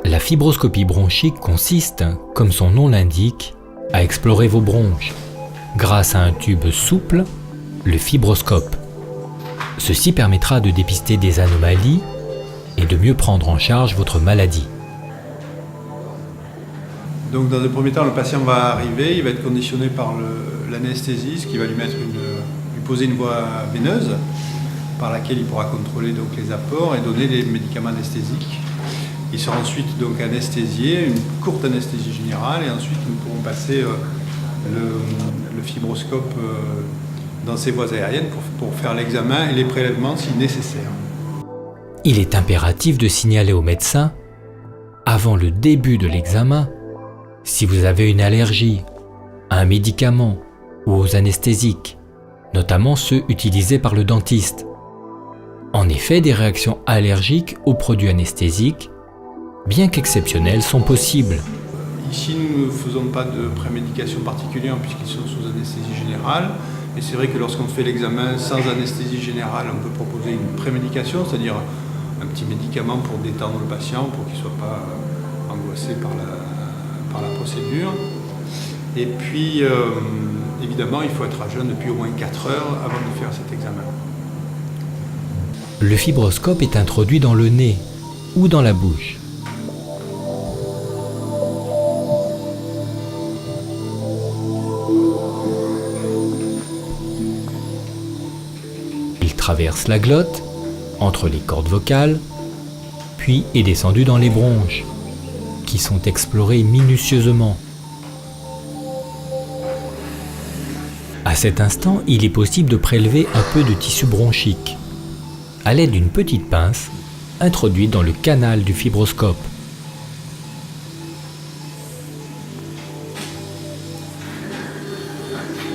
La fibroscopie bronchique consiste, comme son nom l'indique, à explorer vos bronches grâce à un tube souple, le fibroscope. Ceci permettra de dépister des anomalies et de mieux prendre en charge votre maladie. Donc dans un premier temps, le patient va arriver, il va être conditionné par l'anesthésiste qui va lui poser une voie veineuse par laquelle il pourra contrôler donc les apports et donner les médicaments anesthésiques. Il sera ensuite donc anesthésié, une courte anesthésie générale, et ensuite nous pourrons passer le fibroscope dans ces voies aériennes pour faire l'examen et les prélèvements si nécessaire. Il est impératif de signaler au médecin, avant le début de l'examen, si vous avez une allergie à un médicament ou aux anesthésiques, notamment ceux utilisés par le dentiste. En effet, des réactions allergiques aux produits anesthésiques, bien qu'exceptionnelles, sont possibles. Ici, nous ne faisons pas de prémédication particulière puisqu'ils sont sous anesthésie générale. Et c'est vrai que lorsqu'on fait l'examen sans anesthésie générale, on peut proposer une prémédication, c'est-à-dire un petit médicament pour détendre le patient, pour qu'il ne soit pas angoissé par la procédure. Et puis, évidemment, il faut être à jeun depuis au moins 4 heures avant de faire cet examen. Le fibroscope est introduit dans le nez ou dans la bouche. Il traverse la glotte, entre les cordes vocales, puis est descendu dans les bronches, qui sont explorées minutieusement. À cet instant, il est possible de prélever un peu de tissu bronchique, à l'aide d'une petite pince introduite dans le canal du fibroscope.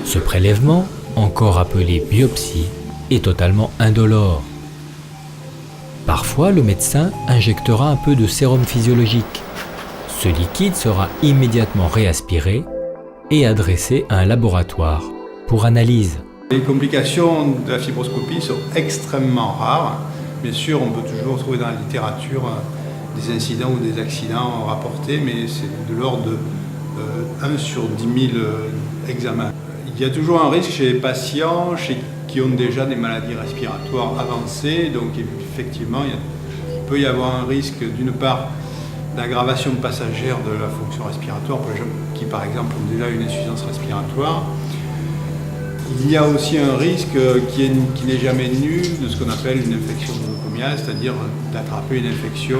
Ce prélèvement, encore appelé biopsie, est totalement indolore. Parfois, le médecin injectera un peu de sérum physiologique. Ce liquide sera immédiatement réaspiré et adressé à un laboratoire pour analyse. Les complications de la fibroscopie sont extrêmement rares. Bien sûr, on peut toujours trouver dans la littérature des incidents ou des accidents rapportés, mais c'est de l'ordre de 1 sur 10 000 examens. Il y a toujours un risque chez les patients qui ont déjà des maladies respiratoires avancées. Donc effectivement, il peut y avoir un risque d'une part d'aggravation passagère de la fonction respiratoire pour les gens qui par exemple ont déjà une insuffisance respiratoire. Il y a aussi un risque qui n'est jamais nul de ce qu'on appelle une infection nosocomiale, c'est-à-dire d'attraper une infection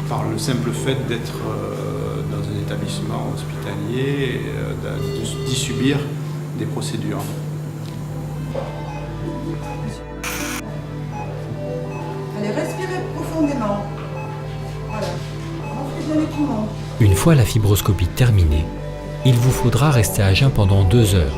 par le simple fait d'être dans un établissement hospitalier et d'y subir des procédures. Allez, respirez profondément. Voilà. Rentrez bien les poumons. Une fois la fibroscopie terminée, il vous faudra rester à jeun pendant 2 heures.